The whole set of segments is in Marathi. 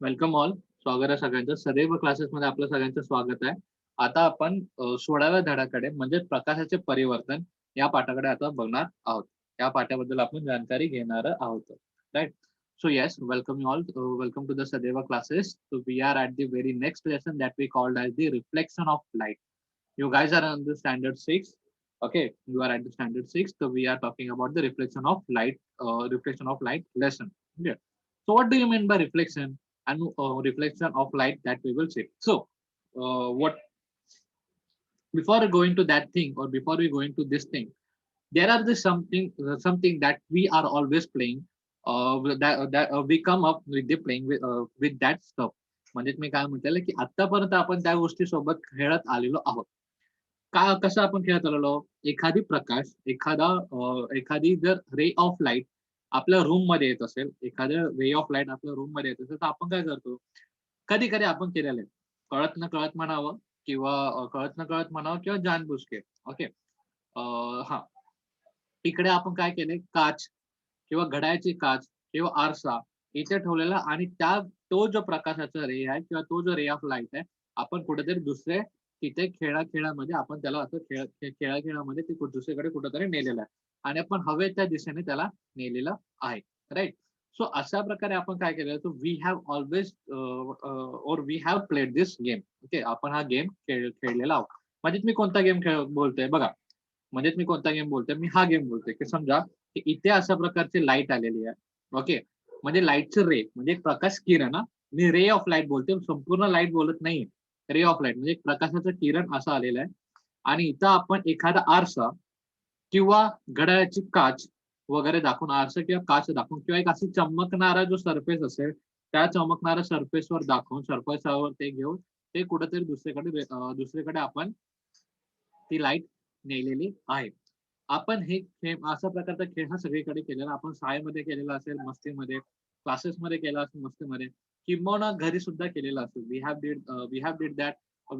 Welcome all. स्वागत आहे सगळ्यांचं. सदैव क्लासेसमध्ये आपलं सगळ्यांचं स्वागत आहे. आता आपण 16व्या धड्याकडे म्हणजे प्रकाशाचे परिवर्तन या पाठाकडे आता बघणार आहोत. या पाठाबद्दल आपण जानकारी घेणार आहोत. Right. So yes, welcome you all. Welcome to the Sadaiv classes. So we are at the very next lesson that we called as the reflection of light. You guys are on the standard 6. Okay, you are at the standard 6. So we are talking about the reflection of light lesson. Yeah. So what do you mean by reflection and reflection of light that we will see? So what before going to that thing or before we going to this thing, there are the something that we are always playing. That we come up with the playing with that stuff. म्हणजे मी काय म्हटलेलं की आतापर्यंत आपण त्या गोष्टी सोबत खेळत आलेलो आहोत. का कसं आपण खेळत आलेलो? एखादी प्रकाश, एखादी जर रे ऑफ लाईट आपल्या रूम मध्ये येत असेल, एखाद्या रे ऑफ लाईट आपल्या रूम मध्ये येत असेल, तर आपण काय करतो? कधी-कधी आपण केलेलं आहे. कळत नकळत म्हणावं किंवा कळत नकळत म्हणावं किंवा जाणबुजके. ओके. हां. इकडे आपण काय केलंय? काच किंवा घड्याळाची काच किंवा आरसा इथे ठेवलेला आणि तो जो प्रकाशाचा रे आहे किंवा तो जो रे ऑफ लाईट आहे, आपण कुठेतरी तिथे खेळामध्ये आपण त्याला असं खेळामध्ये ते दुसरीकडे कुठेतरी नेलेलं आहे आणि आपण हवेच्या दिशेने त्याला नेलेलं आहे. राईट. सो अशा प्रकारे आपण काय केलेलं, so we have always or we have played this game. Okay. आपण हा गेम खेळलेला आहोत. म्हणजे मी कोणता गेम बोलतोय बघा. म्हणजे मी कोणता गेम बोलतोय? मी हा गेम बोलतोय की समजा की इथे अशा प्रकारची लाईट आलेली आहे. ओके. म्हणजे लाईटचं रे म्हणजे एक प्रकाश किरण ना. मी रे ऑफ लाईट बोलतोय. संपूर्ण लाईट बोलत नाही. रे ऑफ लाईट म्हणजे एक प्रकाशाचं किरण असं आलेलं आहे आणि इथं आपण एखादा आरसा किंवा घड्याळाची काच वगैरे दाखवून आरसा किंवा काच दाखवून किंवा एक अशी चमकणारा जो सरफेस असेल त्या चमकणाऱ्या सरफेसवर दाखवून सरफेसवर ते घेऊन ते कुठेतरी दुसरीकडे आपण ती लाईट नेलेली आहे. आपण हे खेळ अशा प्रकारचा खेळ हा सगळीकडे केलेला आपण शाळेमध्ये केलेला असेल, मस्तीमध्ये, क्लासेसमध्ये केला असेल मस्तीमध्ये, किंबहुना घरी सुद्धा केलेला असेल. We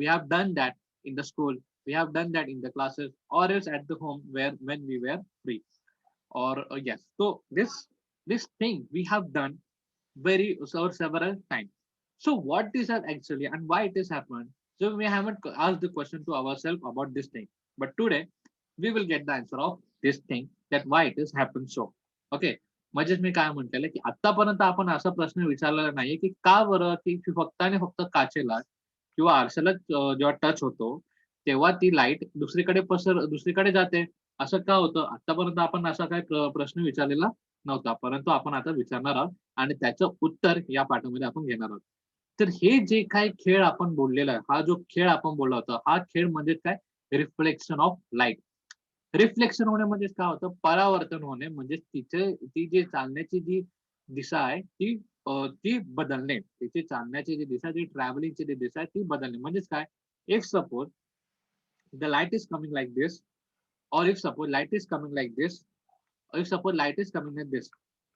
have done that in the school, we have done that in the classes or else at the home where when we were free. Or yes, so this thing we have done several times. So what is that actually and why it has happened? So we haven't asked the question to ourselves about this thing, but today we will get the answer of this thing, that why it has happened so. Okay. म्हणजेच मी काय म्हणतेय की आतापर्यंत आपण असा प्रश्न विचारलेला नाहीये की का बरं की फक्त आणि फक्त काचेला किंवा आरशाला जेव्हा टच होतो तेव्हा ती लाईट दुसरीकडे जाते. असं का होतं? आतापर्यंत आपण असा काही प्रश्न विचारलेला नव्हता. परंतु आपण आता विचारणार आहोत आणि त्याचं उत्तर या पाठामध्ये आपण घेणार आहोत. तर हे जे काही खेळ आपण बोललेला आहे, हा जो खेळ आपण बोलला होता, हा खेळ म्हणजे काय? Reflection of light. रिफ्लेक्शन होणे म्हणजे काय होतं? परावर्तन होणे म्हणजे ती जी चालण्याची जी दिशा आहे ती बदलणे. तिची चालण्याची जी दिशा, जी ट्रॅव्हलिंगची जी दिशा आहे ती बदलणे. म्हणजेच काय? If suppose the light is coming like this, or if suppose light is coming like this, or if suppose light is coming like this,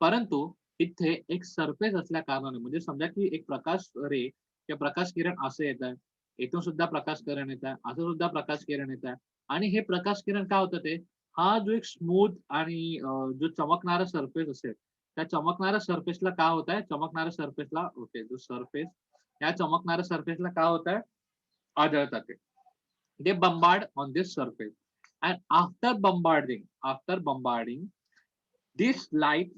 परंतु इथे एक सरफेस असल्या कारणाने म्हणजे समजा की एक प्रकाश रे किंवा प्रकाश किरण असं येत आहे, इथून सुद्धा प्रकाश किरण येत आहे, असं सुद्धा प्रकाश किरण येत आहे आणि हे प्रकाश किरण काय होतं ते हा जो एक स्मूथ आणि जो चमकणारा सरफेस असेल त्या चमकणाऱ्या सरफेसला काय होत आहे चमकणाऱ्या सरफेसला ओके जो सरफेस या चमकणाऱ्या सरफेसला काय होत आहे आढळतात ते. They bombard on this surface, and after bombarding this light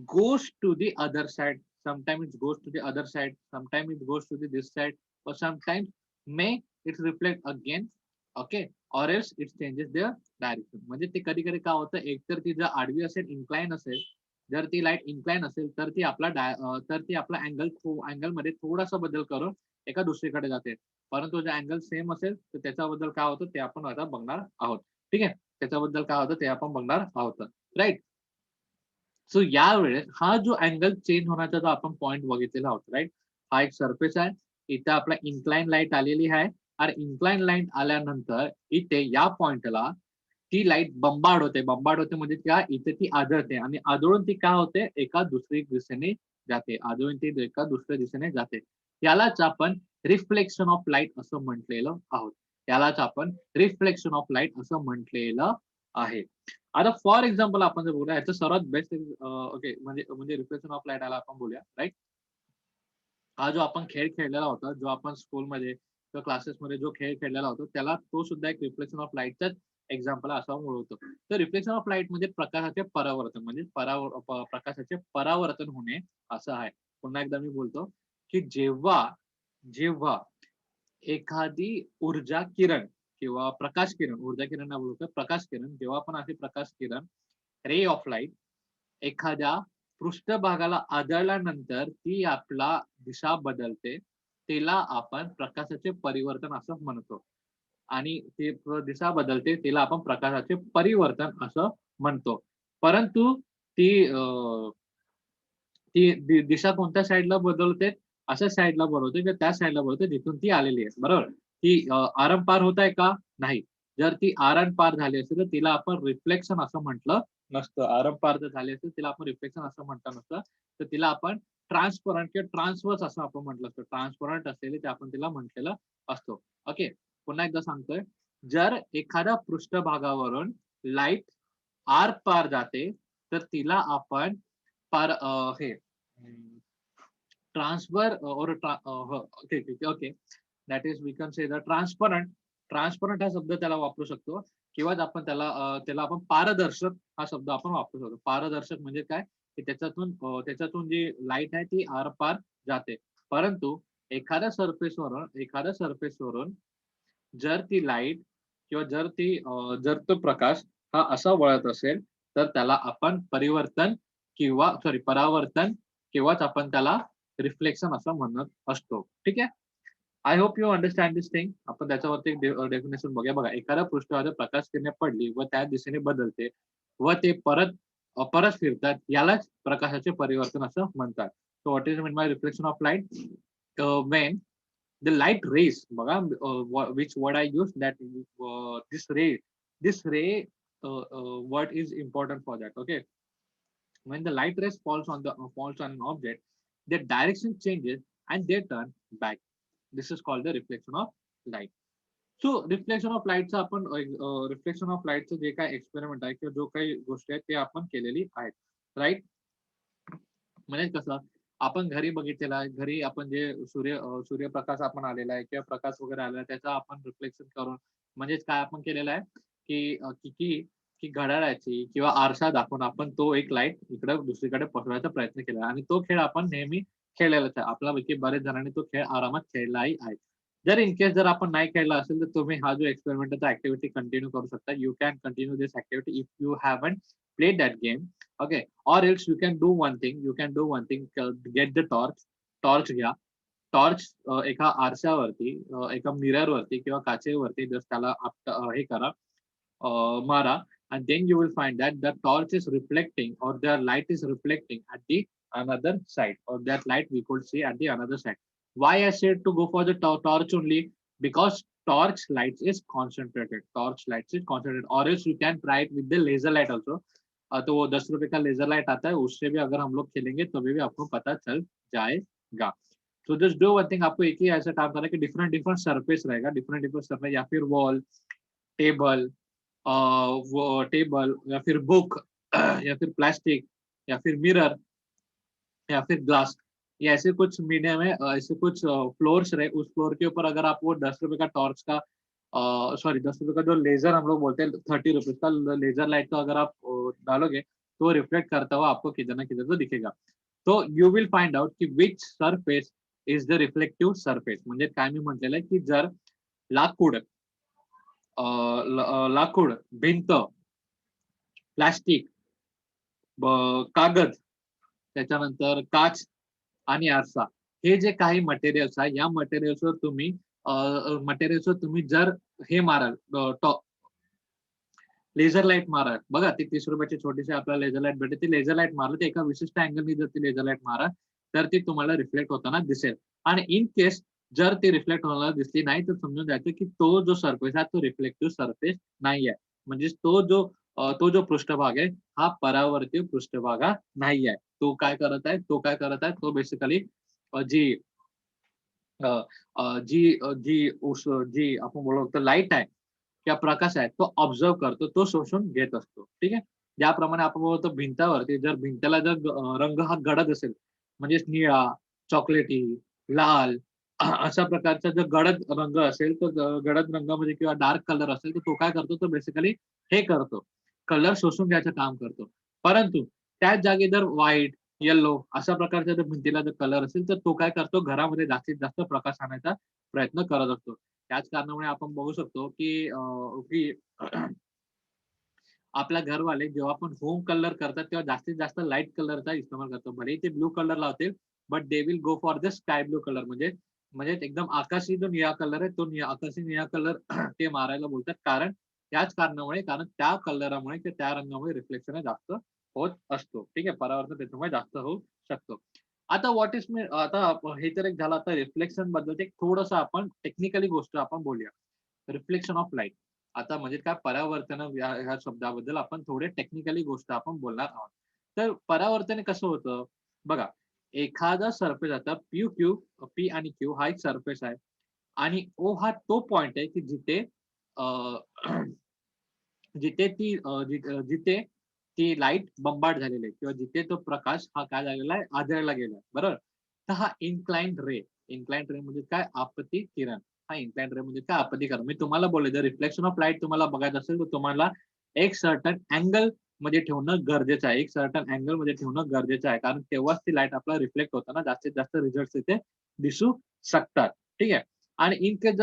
goes to the other side. Sometimes it goes to the other side, sometimes it goes to this side, or sometimes may it reflect again. Okay. Or else it changes their direction. म्हणजे ते कधी कधी काय होतं एकतर ती जर आडवी असेल इन्क्लाइन असेल, जर ती लाईट इन्क्लाइन असेल तर ती आपला अँगल मध्ये थोडासा बदल करून एका दुसरीकडे जाते. परंतु जर अँगल सेम असेल तर त्याच्याबद्दल काय होतं ते आपण आता बघणार आहोत. ठीक आहे. त्याच्याबद्दल काय होतं ते आपण बघणार आहोत. राईट. सो यावेळेस हा जो अँगल चेंज होण्याचा जो आपण पॉईंट बघितलेला आहोत. राईट. हा एक सरफेस आहे. इथे आपला इन्क्लाइन लाईट आलेली आहे आणि इन्क्लाइन लाईट आल्यानंतर इथे या पॉइंटला ती लाईट बंबाड होते म्हणजे क्या इथे ती आदळते आणि आदळून ती काय होते एका दुसरी दिशेने जाते. आदळून ती एका दुसऱ्या दिशेने जाते. यालाच आपण रिफ्लेक्शन ऑफ लाईट असं म्हटलेलं आहोत. यालाच आपण रिफ्लेक्शन ऑफ लाईट असं म्हटलेलं आहे. आता फॉर एक्झाम्पल आपण जर बोलूया याचं सर्वात बेस्ट ओके म्हणजे रिफ्लेक्शन ऑफ लाईट आला आपण बोलूया. राईट. हा जो आपण खेळ खेळलेला होता, जो आपण स्कूलमध्ये किंवा क्लासेसमध्ये जो खेळ खेळलेला होता, त्याला तो सुद्धा एक रिफ्लेक्शन ऑफ लाईटचाच एक्झाम्पल असा ओळखतो. तर रिफ्लेक्शन ऑफ लाईट म्हणजे प्रकाशाचे परावर्तन, म्हणजे प्रकाशाचे परावर्तन होणे असं आहे. पुन्हा एकदा मी बोलतो, की जेव्हा जेव्हा एखादी ऊर्जा किरण किंवा प्रकाश किरण, ऊर्जा किरण नाही बोलतो, प्रकाश किरण, जेव्हा पण असे प्रकाश किरण, रे ऑफ लाईट एखाद्या पृष्ठभागाला आदळल्यानंतर ती आपला दिशा बदलते. तिला आपण प्रकाशाचे परिवर्तन असं म्हणतो. आणि ते दिशा बदलते तिला आपण प्रकाशाचे परिवर्तन असं म्हणतो. परंतु ती ती दिशा कोणत्या साइडला बदलते? अशा साइडला बदलते की त्या साइडला बदलते जिथून ती आलेली आहे. बरोबर? ती आरंपार होत आहे का? नाही. जर ती आरंपार झाली असेल, तर तिला आपण रिफ्लेक्शन असं म्हटलं नसतं. आरंपार जर झाली असेल, तिला आपण रिफ्लेक्शन असं म्हटलं नसतं. तर तिला आपण ट्रान्सपरंट किंवा ट्रान्सव्हर्स असं आपण म्हटलं असतं. ट्रान्सपरंट असलेली ते आपण तिला म्हटलेलं असतो. ओके. पुन्हा एकदा सांगतोय. जर एखाद्या पृष्ठभागावरून लाईट आर-पार जाते, तर तिला आपण हे transfer or okay, okay, okay. That is we can say the transparent. Transparent हा शब्द त्याला वापरू शकतो किंवा आपण त्याला आपण पारदर्शक हा शब्द आपण वापरू शकतो. पारदर्शक म्हणजे काय? की त्याच्यातून जी लाईट आहे ती आरपार जाते. परंतु एखाद्या सरफेसवरून जर ती लाईट किंवा जर तो प्रकाश हा असा वळत असेल, तर त्याला आपण परावर्तन किंवाच आपण त्याला रिफ्लेक्शन असं म्हणत असतो. ठीक आहे. I hope you understand this thing. आपण त्याच्यावरती एक डेफिनेशन बघूया. बघा, एखाद्या पृष्ठभागावर प्रकाश किरणे पडली व त्या दिशेने बदलते व ते परत फिरतात, यालाच प्रकाशाचे परिवर्तन असं म्हणतात. So what is mean by reflection of light? Wien the light rays, बघा, which word I use, that this ray word is important for that. Okay. When the light rays falls on an object, their direction changes and they turn back. This is called the reflection of light. So reflection of लाईटचं आपण रिफ्लेक्शन ऑफ लाईटचं जे काही एक्सपेरिमेंट आहे किंवा जो काही गोष्टी आहेत ते आपण केलेली आहेत. राईट? म्हणजे कसं, आपण घरी बघितलेलं आहे, घरी आपण जे सूर्यप्रकाश आपण आलेला आहे किंवा प्रकाश वगैरे आलेला आहे, त्याचा आपण रिफ्लेक्शन करून, म्हणजेच काय आपण केलेलं आहे, की की घड्याळाची किंवा आरसा दाखवून आपण तो एक लाईट इकडे दुसरीकडे पसरवायचा प्रयत्न केला आणि तो खेळ आपण नेहमी खेळलेलाच आहे. आपल्यापैकी बरेच जणांनी तो खेळ आरामात खेळलाही आहे. जर इन केस जर आपण नाही खेळला असेल, तर तुम्ही हा जो एक्सपेरिमेंटचा ऍक्टिव्हिटी कंटिन्यू करू शकता. You can continue this activity if you haven't played that game. Okay. Or else you can do one thing. Get the torch. Torch घ्या. टॉर्च एका आरशावरती, एका मिररवरती किंवा काचेवरती जस्ट त्याला हे करा, मारा, and then you will find that the torch is reflecting or the light is reflecting at the another side, or that light we could see at the another side. Why I said to go for the torch only? Because torch light is concentrated, or else you can try it with the laser light also. तो वो 10 रुपए का लेजर लाइट आता है, उससे भी अगर हम लोग खेलेंगे तभी भी आपको पता चल जाएगा. तो जस्ट डू वन थिंग. आपको एक ही ऐसा काम करना है कि डिफरेंट डिफरेंट सरफेस रहेगा, डिफरेंट डिफरेंट सरफेस, या फिर वॉल, टेबल, वो टेबल, या फिर बुक, या फिर प्लास्टिक, या फिर मिरर, या फिर ग्लास. ये ऐसे कुछ मीडियम है, ऐसे कुछ फ्लोर्स रहे, उस फ्लोर के ऊपर अगर आप वो 10 रुपए का टॉर्च का, सॉरी 10 रुपए का जो लेजर हम लोग बोलते हैं, 30 रुपीज का लेजर लाइट का अगर आप डालोगे, तो रिफ्लेक्ट करता हुआ आपको किधर ना किधर तो दिखेगा. तो यू विल फाइंड आउट की which surface is the reflective surface. म्हणजे काय मी म्हटलेलं आहे, की जर लाकूड, लाकूड, भिंत, प्लास्टिक, कागद, त्याच्यानंतर काच आणि आरसा, हे जे काही मटेरियल्स आहे, या मटेरियल्सवर तुम्ही जर हे माराल, लेझर लाईट मारा. बघा, ती 30 रुपयाची छोटीशी आपल्याला लेझर लाईट भेटते. ती लेझर लाईट मारली, तर एका विशिष्ट अँगलनी जर ती लेझर लाईट मारा, तर ती तुम्हाला रिफ्लेक्ट होताना दिसेल. आणि इन केस जर ती रिफ्लेक्ट होताना दिसली नाही, तर समजून जायचं की तो जो सरफेस आहे तो रिफ्लेक्टिव्ह सरफेस नाही आहे. म्हणजे तो जो पृष्ठभाग आहे, हा परावर्तीय पृष्ठभाग नाही आहे. तो काय करत आहे, तो बेसिकली जी अ, अ, जी जी आपण बोलतो लाईट आहे किंवा प्रकाश आहे, तो ऑब्झर्व्ह करतो, तो शोषून घेत असतो. ठीक आहे. ज्याप्रमाणे आपण बोलतो भिंतावरती, जर भिंतीला जर रंग हा गडद असेल, म्हणजेच निळा, चॉकलेटी, लाल अशा प्रकारचा जर गडद रंग असेल तर गडद रंगामध्ये किंवा डार्क कलर असेल तर तो काय करतो, तो बेसिकली हे करतो, कलर शोषून घ्यायचं काम करतो. परंतु त्याच जागी जर व्हाईट, येलो अशा प्रकारच्या जर भिंतीला जर कलर असेल तर तो काय करतो, घरामध्ये जास्तीत जास्त प्रकाश आणायचा प्रयत्न करत असतो. त्याच कारणामुळे आपण बघू शकतो की आपल्या घरवाले जेव्हा पण होम कलर करतात तेव्हा जास्तीत जास्त लाईट कलरचा इस्तेमाल करतो. भलेही ते ब्लू कलर लावतील, but they will go for the sky blue colour म्हणजे म्हणजे एकदम आकाशी जो निळा कलर आहे तो आकाशी निळा कलर ते मारायला बोलतात. कारण त्याच कारणामुळे, कारण त्या कलरामुळे किंवा त्या रंगामुळे रिफ्लेक्शन जास्त होत असतो. ठीक आहे. परावर्तन त्याच्यामुळे जास्त होऊ शकतो. आता व्हॉट इज मी आता हे तर एक झालं. आता रिफ्लेक्शन बद्दल एक थोडंसं आपण टेक्निकली गोष्ट आपण बोलूया. Reflection of light. आता म्हणजे काय परावर्तन ह्या शब्दाबद्दल आपण थोडे टेक्निकली गोष्ट आपण बोलणार आहोत. तर परावर्तन कसं होतं? बघा, एखादा सरफेस आता पी आणि क्यू हा एक सरफेस आहे आणि ओ हा तो पॉइंट आहे की जिथे अ, जिथे ती जिथे ती लाईट बंबार्ड झालेली आहे किंवा जिथे तो प्रकाश हा काय झालेला आहे, आदळला गेलाय. बरोबर? तर हा इन्क्लाइंड रे म्हणजे काय? आपत्ती किरण. हा इन्क्लाइंड रे म्हणजे काय? आपत्ती किरण. मी तुम्हाला बोलले जर रिफ्लेक्शन ऑफ लाईट तुम्हाला बघायचं असेल, तर तुम्हाला एक सर्टन अँगल मध्ये ठेवणं गरजेचं आहे. एक सर्टन अँगल मध्ये ठेवणं गरजेचं आहे. कारण तेव्हाच ती लाईट आपल्याला रिफ्लेक्ट होताना जास्तीत जास्त रिझल्ट्स तिथे दिसू शकतात. ठीक आहे. आणि इन केस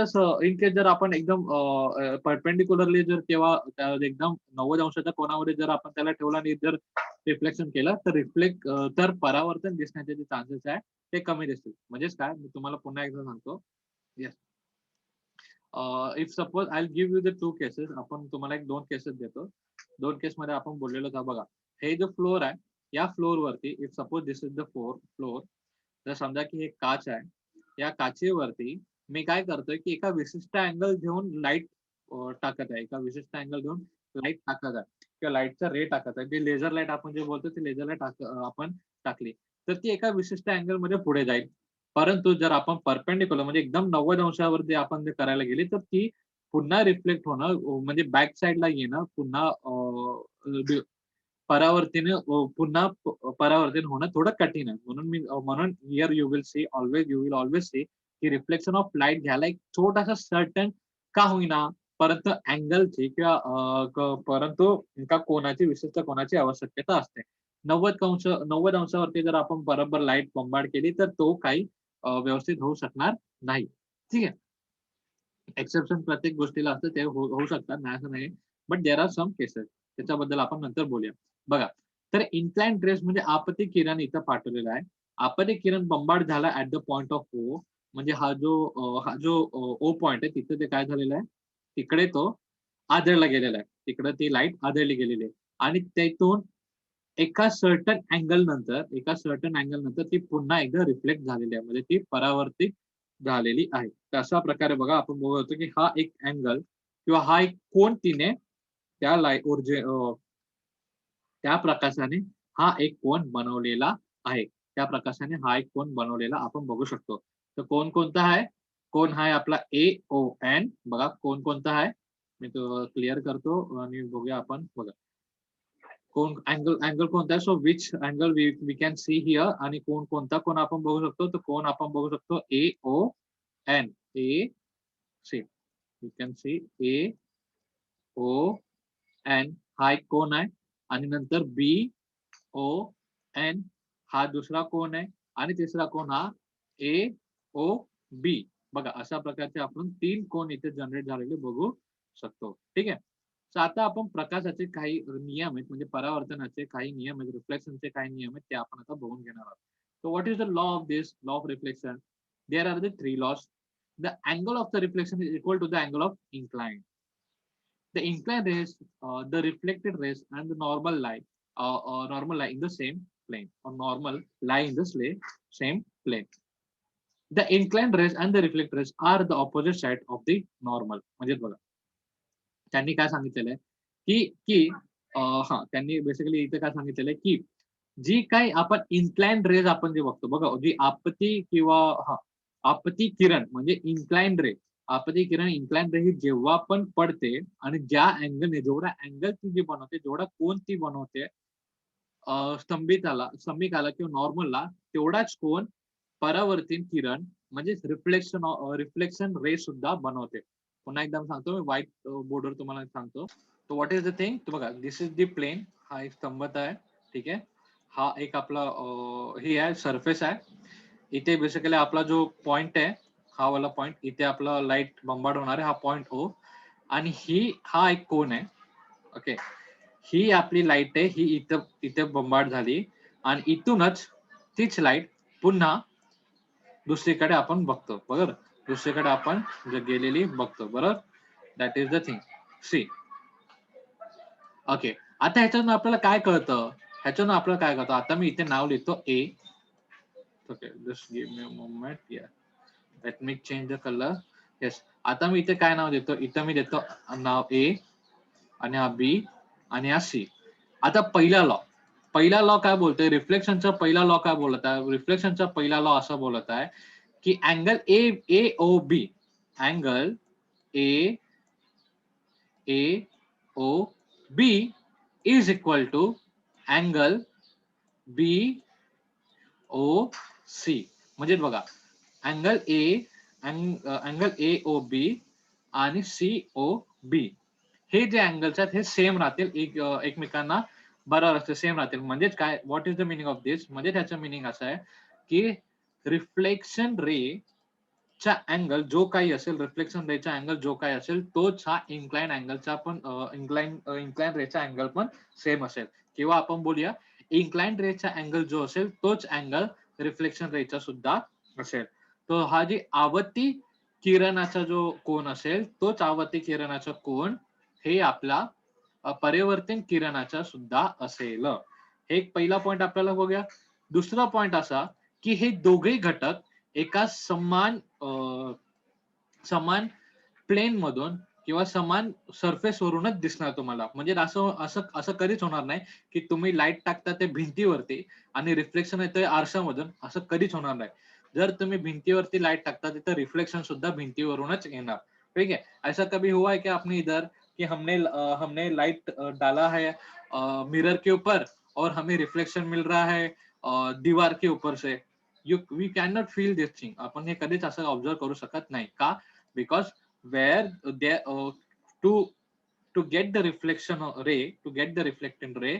जर आपण एकदम परपेंडिक्युलरली जर तेव्हा एकदम 90 अंशाच्या कोनामध्ये जर आपण त्याला ठेवलं आणि जर रिफ्लेक्शन केलं तर तर परावर्तन दिसण्याचे जे चान्सेस आहे ते कमी दिसतील. म्हणजेच काय? मी तुम्हाला पुन्हा एकदा सांगतो. Yes. If suppose I will give you the 2 cases. आपण तुम्हाला एक 2 केसेस देतो. 2 केसमध्ये आपण बोललेलो होतो बघा. हे जो फ्लोर आहे, या फ्लोरवरती if suppose this is the floor. तर समजा की हे काच आहे. या काचेवरती मी काय करतोय, की एका विशिष्ट अँगल घेऊन लाईट टाकत आहे. एका विशिष्ट अँगल घेऊन लाईट टाकत आहे किंवा लाईटचा रे टाकत आहे. ती लेझर लाईट आपण जे बोलतो ती लेझर लाईट आपण टाकली. तर ती एका विशिष्ट अँगलमध्ये पुढे जाईल. परंतु जर आपण परपेंडिक्युलर म्हणजे एकदम 90 अंशावरती आपण ते करायला गेली, तर ती पुन्हा रिफ्लेक्ट होणं म्हणजे बॅक साइडला येणं पुन्हा परावर्तीन होणं थोडं कठीण आहे. म्हणून here you will always see की रिफ्लेक्शन ऑफ लाईट घ्यायला एक छोटासा सर्टन का होईना, परंतु अँगलची किंवा परंतु एका कोनाची विशिष्ट कोनाची आवश्यकता असते. 90 अंशावरती जर आपण बरोबर लाईट बंबार्ड केली तर तो काही व्यवस्थित होऊ शकणार नाही. ठीक आहे. एक्सेप्शन प्रत्येक गोष्टीला असतं ते होऊ शकतात, नाही असं नाही. But there are some cases. त्याच्याबद्दल आपण नंतर बोलूया. बघा, तर इन्क्लाइंड रेस म्हणजे आपत्ती किरण इथं पाठवलेला आहे. आपत्ती किरण बंबार्ड झाला at the point of O. म्हणजे हा जो ओ पॉइंट आहे तिथे ते काय झालेलं आहे, तिकडे तो आदळला गेलेला आहे. तिकडे ती लाईट आदळली गेलेली आहे आणि त्यातून एका सर्टन अँगल नंतर ती पुन्हा एकदा रिफ्लेक्ट झालेली आहे. म्हणजे ती परावर्तित झालेली आहे. तर अशा प्रकारे बघा आपण बघत होतो, की हा एक अँगल किंवा हा एक कोन तिने त्या त्या प्रकाशाने हा एक कोन बनवलेला आहे. त्या प्रकाशाने हा एक कोन बनवलेला आपण बघू शकतो. तर कोन कोणता आहे? कोन हा आहे आपला AON. बघा कोन कोणता आहे? मी तो क्लिअर करतो आणि बघूया आपण. बघा. कोण अँगल कोणता आहे? So which angle we can see here आणि कोणता कोन आपण बघू शकतो? तर कोन आपण बघू शकतो AON. A C. You can see AON. हा एक कोन आहे आणि नंतर BON हा दुसरा कोन आहे आणि तिसरा कोन हा AOB. बघा अशा प्रकारचे आपण 3 कोन इथे जनरेट झालेले बघू शकतो. ठीक आहे. तर आता आपण प्रकाशाचे काही नियम आहेत म्हणजे परावर्तनाचे काही नियम आहेत, रिफ्लेक्शनचे काही नियम आहेत ते आपण आता बघून घेणार आहोत. So what is the law of this? Law of reflection. There are the 3 laws. The angle of the reflection is equal to the angle of incline. The inclined rays, the reflected rays, and the normal lie in the same plane, or normal lie in the same plane. The inclined rays and the reflected rays are the opposite side of the normal. म्हणजे बघा, त्यांनी काय सांगितलेलं आहे, की की त्यांनी बेसिकली इथे काय सांगितलेलं आहे, की जी काही आपण इन्क्लाइंड रेज आपण जे बघतो बघा, जी आपत्ती किंवा आपत्ती किरण म्हणजे इन्क्लाइंड रे. आपत्ती किरण इन्क्लाइंड रे ही जेव्हा पण पडते आणि ज्या अँगलने जेवढा अँगल ती जी बनवते, जेवढा कोन ती बनवते स्तंभिकाला किंवा नॉर्मलला तेवढाच कोन परावर्तीन किरण म्हणजे रिफ्लेक्शन रे सुद्धा बनवते. पुन्हा एकदा सांगतो, व्हाईट बोर्डवर तुम्हाला सांगतो. तो व्हॉट इज द थिंग, तो बघा, दिस इज द प्लेन, हा एक स्तंभत आहे, ठीक आहे. हा एक आपला हे आहे, सरफेस आहे. इथे बेसिकली आपला जो पॉइंट आहे, हा वाला पॉइंट, इथे आपला लाईट बंबार्ड होणार आहे, हा पॉइंट ओ. आणि हा एक कोन आहे, ओके. ही आपली लाईट आहे, ही इथं इथे बंबार्ड झाली आणि इथूनच तीच लाईट पुन्हा दुसरीकडे आपण बघतो, बरोबर. दुसरीकडे आपण गेलेली बघतो, बरोबर. That is the thing. See, okay. आता ह्याच्यातून आपल्याला काय कळतं, आता मी इथे नाव लिहितो ए. Okay, just give me a moment. Yeah, let me change the colour. Yes, आता मी इथे काय नाव देतो, इथं मी देतो नाव ए, आणि हा बी, आणि हा सी. आता पहिला लॉ काय बोलतोय, रिफ्लेक्शनचा पहिला लॉ काय बोलत आहे, रिफ्लेक्शनचा पहिला लॉ असं बोलत आहे की angle A O B, angle A O B is equal to angle B O C. म्हणजे बघा, अँगल ए ओ बी आणि सी ओ बी, हे जे अँगल्स आहेत हे सेम राहतील, एकमेकांना बरोबर असते, सेम राहतील. म्हणजेच काय, what is the meaning of this, म्हणजे त्याचं मिनिंग असं आहे की रिफ्लेक्शन रे चा अँगल जो काही असेल, रिफ्लेक्शन रेचा अँगल जो काही असेल, तोच हा इन्क्लाइन अँगलचा पण इन्क्लाइन रेचा अँगल पण सेम असेल. किंवा आपण बोलूया, इन्क्लाइन रेचा अँगल जो असेल तोच अँगल रिफ्लेक्शन रेचा सुद्धा असेल. तो हा जी आवर्ती किरणाचा जो कोन असेल, तोच आवर्ती किरणाचा कोन हे आपला परावर्तन किरणाचा सुद्धा असेल. हे एक पहिला पॉइंट आपल्याला बघूया. दुसरा पॉइंट असा की हे दोघेही घटक एका समान प्लेन मधून किंवा समान सरफेस वरूनच दिसणार तुम्हाला. म्हणजे असं असं असं कधीच होणार नाही की तुम्ही लाईट टाकता ते भिंतीवरती आणि रिफ्लेक्शन येतंय आरशामधून, असं कधीच होणार नाही. जर तुम्ही भिंतीवरती लाईट टाकता, तिथं रिफ्लेक्शन सुद्धा भिंतीवरूनच येणार, ठीक है. ऐसा कभी हुआ है क्या अपने इधर कि हमने लाइट डाला है मिरर के ऊपर और हमें रिफ्लेक्शन मिल रहा है दीवार के ऊपर से. We can not feel this thing. आपण हे कधीच असं ऑब्झर्व करू शकत नाही का, because where they to to get the reflection ray, to get the reflected ray,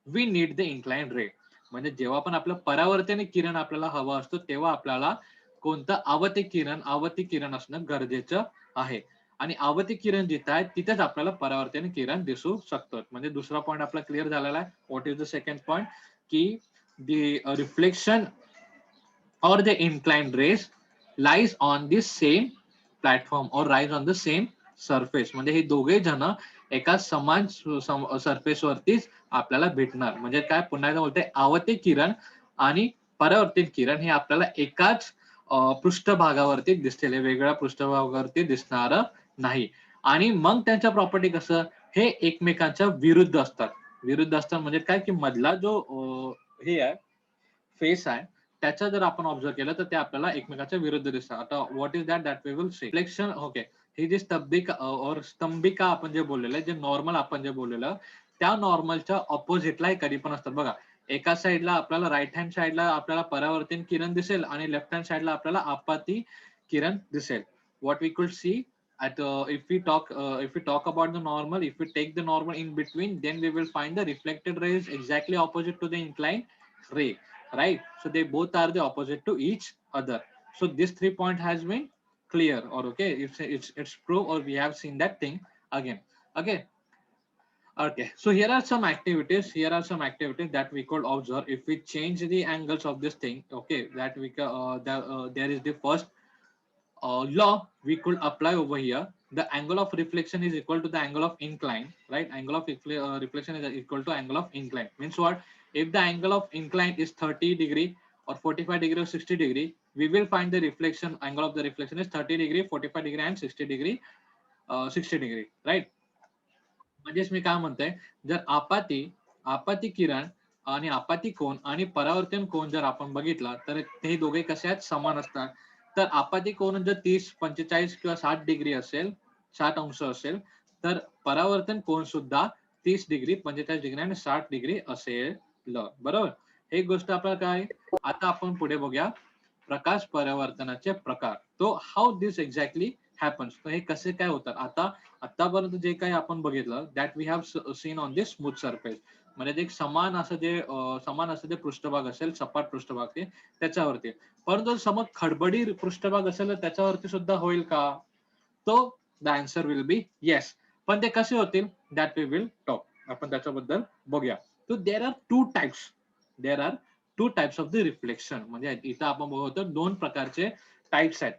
we need the inclined ray. म्हणजे जेव्हा पण आपलं परावर्तन किरण आपल्याला हवं असतं, तेव्हा आपल्याला कोणतं आवर्ती किरण असणं गरजेचं आहे. आणि आवर्ती किरण जिथं आहे तिथेच आपल्याला परावर्तन किरण दिसू शकतं. म्हणजे दुसरा पॉईंट आपला क्लिअर झालेला आहे. What is the second point, की the reflection or the inclined rays lies on the same platform or rise on the same surface. म्हणजे हे दोघे जण एका समान सरफेस वरतीच आपल्याला भेटणार. म्हणजे काय, पुन्हा एकदा बोलते, आवर्ती किरण आणि परावर्तित किरण हे आपल्याला एकाच पृष्ठभागावरती दिसलेले, वेगळ्या पृष्ठभागावरती दिसणार नाही. आणि मग त्यांच्या प्रॉपर्टी कसं, हे एकमेकांच्या विरुद्ध असतात. विरुद्ध असतात म्हणजे काय, की मधला जो हे आहे, फेस आहे, त्याचा जर आपण ऑब्झर्व केलं तर ते आपल्याला एकमेकांच्या विरुद्ध दिसतात. आता what is that we will see reflection. Okay, ही जी स्तंभिका आपण जे बोललेलं आहे, जे नॉर्मल आपण जे बोललेलं, त्या नॉर्मलच्या ऑपोजिटला हे कधी पण असतात. बघा, एका साईडला आपल्याला राईट हँड साईडला आपल्याला परावर्तन किरण दिसेल आणि लेफ्ट हँड साईडला आपल्याला आपाती किरण दिसेल. What we could see at if we talk about the normal, if we take the normal in between, then we will find the reflected ray is exactly opposite to the inclined ray, right? So they both are the opposite to each other. So this 3 point has been clear, or okay, it's proof, or we have seen that thing again. Okay, so here are some activities that we could observe if we change the angles of this thing. Okay, that there is the first law we could apply over here. The angle of reflection is equal to the angle of incline, right? Angle of reflection is equal to angle of incline. Means what? If the angle of incline is 30 degree or 45 degree or 60 degree, we will find the reflection angle of the reflection is 30 degree, 45 degree and 60 degree, 60 degree, right? म्हणजेच मी काय म्हणतोय, जर आपाती किरण आणि आपाती कोन आणि परावर्तन कोन जर आपण बघितला, तर ते दोघे कसे आहेत, समान असतात. तर आपाती कोन जर 30, 45 किंवा 60 डिग्री असेल, 60 अंश असेल, तर परावर्तन कोन सुद्धा 30 डिग्री, 45 डिग्री आणि 60 डिग्री असेल, बरोबर. एक गोष्ट आपल्याला काय, आता आपण पुढे बघूया प्रकाश परावर्तनाचे प्रकार. तो हाऊ दिस एक्झॅक्टली हॅपन्स. तर हे कसे काय होतात. आतापर्यंत जे काही आपण बघितलं that we have seen on this smooth surface. म्हणजे ते समान असं जे पृष्ठभाग असेल, सपाट पृष्ठभाग ते त्याच्यावरती. परंतु समज खडबडी पृष्ठभाग असेल तर त्याच्यावरती सुद्धा होईल का? तो the answer will be yes. पण ते कसे होतील दॅट वी विल टॉक. आपण त्याच्याबद्दल बघूया. तो there are two types of the reflection. म्हणजे इथं आपण बघतो दोन प्रकारचे टाइप्स आहेत.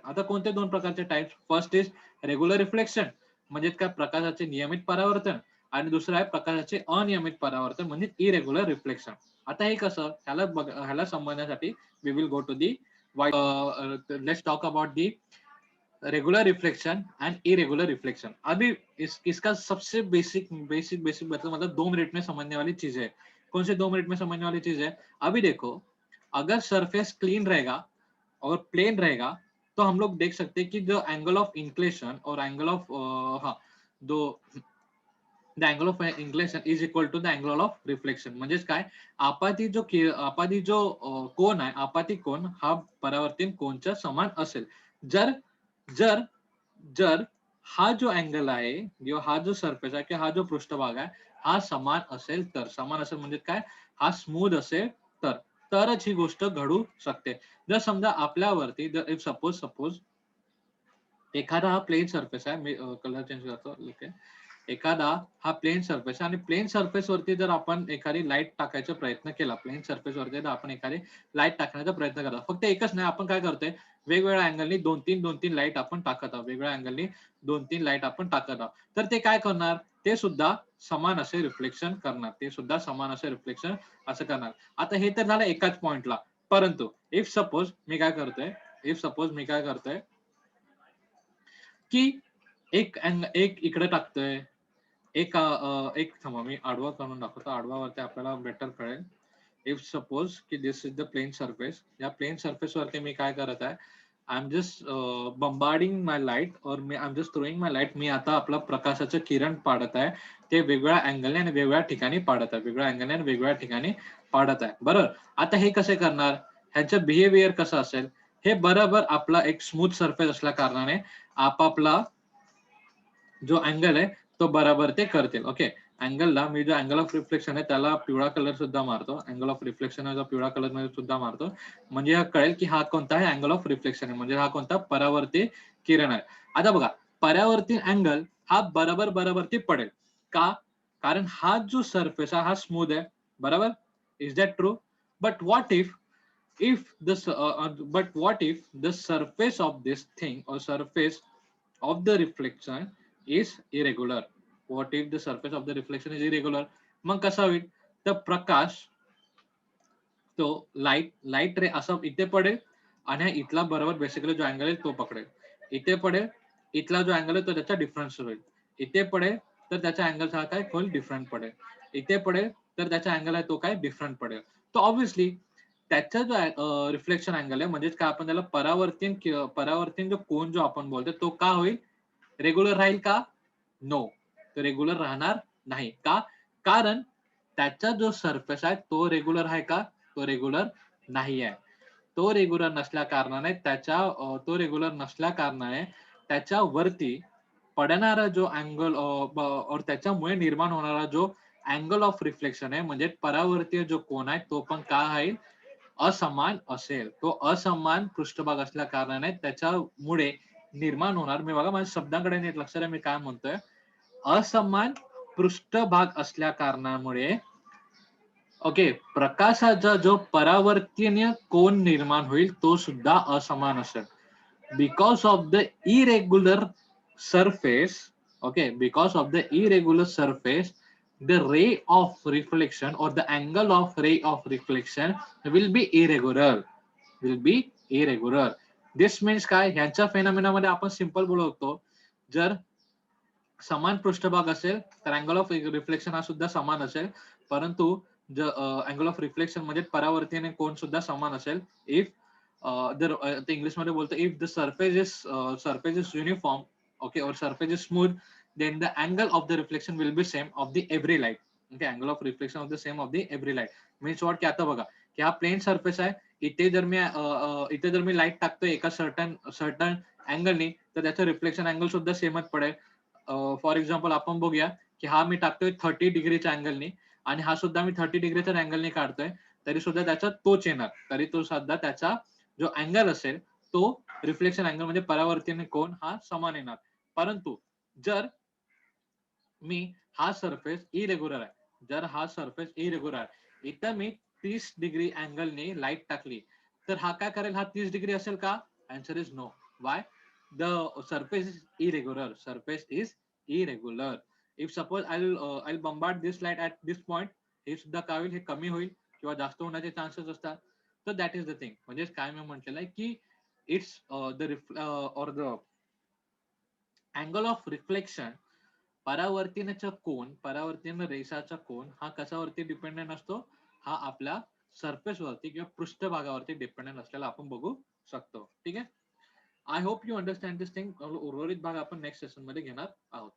आता कोणते दोन प्रकारचे types? First is regular reflection, म्हणजे काय प्रकाशाचे नियमित परावर्तन, आणि दुसरं आहे प्रकाशाचे अनियमित परावर्तन म्हणजे इरेग्युलर रिफ्लेक्शन. आता हे कसं ह्याला समजण्यासाठी we will go to the let's talk about the regular reflection and irregular reflection. अभी इसका सबसे बेसिक मतलब 2 मिनट में समझने वाली चीज है. कौन से 2 मिनट में समझने वाली चीज है? अभी देखो, अगर सरफेस क्लीन रहेगा और प्लेन रहेगा तो हम लोग देख सकते हैं कि जो एंगल ऑफ इंक्लेशन और एंगल ऑफ दो the angle of inclination is equal to the angle of reflection. म्हणजेच काय, आपाती जो कोन आहे, आपाती कोन हा परावर्तीन कोनच्या समान असेल. जर जर जर हा जो अँगल आहे किंवा हा जो सरफेस आहे किंवा हा जो पृष्ठभाग आहे हा समान असेल तर, समान असेल म्हणजे काय, हा स्मूथ असेल तर तरच ही गोष्ट घडू शकते. जर समजा आपल्यावरती जर सपोज एखादा हा प्लेन सरफेस आहे, मी कलर चेंज करतो. ओके, एखादा हा प्लेन सरफेस आहे आणि प्लेन सरफेस वरती जर आपण एखादी लाईट टाकायचा प्रयत्न केला, प्लेन सरफेस वरती जर आपण एखादी लाईट टाकण्याचा प्रयत्न करतो, फक्त एकच नाही, आपण काय करतोय वेगवेगळ्या अँगलनी दोन तीन लाईट आपण टाकत आहोत, वेगवेगळ्या अँगलनी 2-3 लाईट आपण टाकत आहोत. तर ते काय करणार, ते सुद्धा समान असे रिफ्लेक्शन करणार, असं करणार. आता हे तर झालं एकाच पॉइंटला. परंतु इफ सपोज मी काय करतोय की एक इकडे टाकतोय, एक थांबा, मी आडवा करून दाखवतो. आडवावरती आपल्याला बेटर कळेल. इफ सपोज की this is the plane surface, या प्लेन सरफेस वरती मी काय करत आहे, I am just bombarding my light और I am just throwing my light. मी आता आपला प्रकाशाचं किरण पाडत आहे, ते वेगवेगळ्या अँगलने आणि वेगवेगळ्या ठिकाणी पाडत आहे. बरोबर. आता हे कसे करणार, ह्यांचं बिहेवियर कसं असेल, हे बरोबर आपला एक स्मूथ सरफेस असल्या कारणाने आपापला जो अँगल आहे तो बरोबर ते करतील. ओके, अँगलला मी जो अँगल ऑफ रिफ्लेक्शन आहे त्याला पिवळा कलर सुद्धा मारतो. अँगल ऑफ रिफ्लेक्शन पिवळा कलर मध्ये सुद्धा मारतो, म्हणजे हा कळेल की हा कोणता आहे अँगल ऑफ रिफ्लेक्शन आहे, म्हणजे हा कोणता परावर्ती किरण आहे. आता बघा, परावर्ती अँगल हा बरोबर पडेल का, कारण हा जो सरफेस आहे हा स्मूथ आहे. बरोबर, is that true? But what if the surface of this thing और surface of the reflection is irregular. What if the surface of the reflection is irregular? मग कसा होईल, तर प्रकाश तो लाईट रे असा इथे पडेल आणि इथला बरोबर बेसिकली जो अँगल आहे तो पकडेल. इथे पडेल, इथला जो अँगल आहे तो त्याचा डिफरन्स होईल. इथे पडेल तर त्याचा अँगल हा काय होईल, डिफरंट पडेल. इथे पडेल तर त्याचा अँगल आहे तो काय डिफरंट पडेल. तर ऑब्व्हियसली त्याचा जो रिफ्लेक्शन अँगल आहे, म्हणजे काय आपण त्याला परावर्तीन जो कोन जो आपण बोलतो तो का होईल, रेग्युलर राहील का? नो, तो रेग्युलर राहणार नाही. का? कारण त्याचा जो सरफेस आहे तो रेग्युलर आहे का? तो रेग्युलर नाही आहे. तो रेग्युलर नसल्या कारणाने त्याच्यावरती पडणारा जो अँगल और त्याच्यामुळे निर्माण होणारा जो अँगल ऑफ रिफ्लेक्शन आहे, म्हणजे परावर्तीय जो कोन आहे तो पण काय आहे, असमान असेल. तो असमान पृष्ठभाग असल्या कारणाने त्याच्यामुळे निर्माण होणार, मी बघा माझ्या शब्दांकडे नीट लक्ष द्या मी काय म्हणतोय, असमान पृष्ठभाग असल्या कारणामुळे ओके प्रकाशाचा जो परावर्तनीय कोन निर्माण होईल तो सुद्धा असमान असेल. Because of the irregular surface, okay, because of the irregular surface, the ray of reflection or the angle of ray of reflection will be irregular. This means काय, ह्यांच्या फेनॉमेनामध्ये आपण सिंपल बोलू शकतो, जर समान पृष्ठभाग असेल तर अँगल ऑफ रिफ्लेक्शन हा सुद्धा समान असेल. परंतु अँगल ऑफ रिफ्लेक्शन म्हणजे परावर्तीने कोन सुद्धा समान असेल. इफ जर इंग्लिशमध्ये बोलतो, if the surface is uniform, okay, or surface is smooth, then the angle of the reflection will be same of the every light. Okay, angle of reflection of the same of the every light means what, की आता बघा की हा प्लेन सरफेस आहे, इथे जर मी लाईट टाकतोय एका सर्टन अँगलनी, तर त्याचं रिफ्लेक्शन अँगल सुद्धा सेमच पडेल. फॉर एक्झाम्पल आपण बघूया, की हा मी टाकतोय 30 डिग्रीच्या अँगलनी आणि हा सुद्धा मी 30 डिग्रीच्या अँगलनी काढतोय, तरी सुद्धा त्याचा तोच येणार. तरी तो सुद्धा त्याचा जो अँगल असेल, तो रिफ्लेक्शन अँगल म्हणजे परावर्तीय कोन हा समान येणार. परंतु जर मी हा सरफेस इरेग्युलर आहे. जर हा सरफेस इरेग्युलर आहे, इथं मी 30 डिग्री अँगलने लाईट टाकली, तर हा काय करेल? हा 30 डिग्री असेल का? Answer is no. Why? The surface is irregular. Surface is irregular. If suppose I bombard this light at this point, हे सुद्धा काय होईल? हे कमी होईल किंवा जास्त होण्याचे चान्सेस असतात. तर दॅट इज द थिंग. म्हणजे काय मी म्हटलेलं आहे, की it's the angle of reflection, परावर्तनाचा कोन, परावर्तन रेषाचा कोन हा कशावरती डिपेंडेंट असतो? हा आपल्या सरफेस वरती किंवा पृष्ठभागावरती डिपेंडेंट असलेला आपण बघू शकतो. ठीक आहे. I hope you understand this thing. उर्वरित भाग आपण नेक्स्ट सेशन मध्ये घेणार आहोत.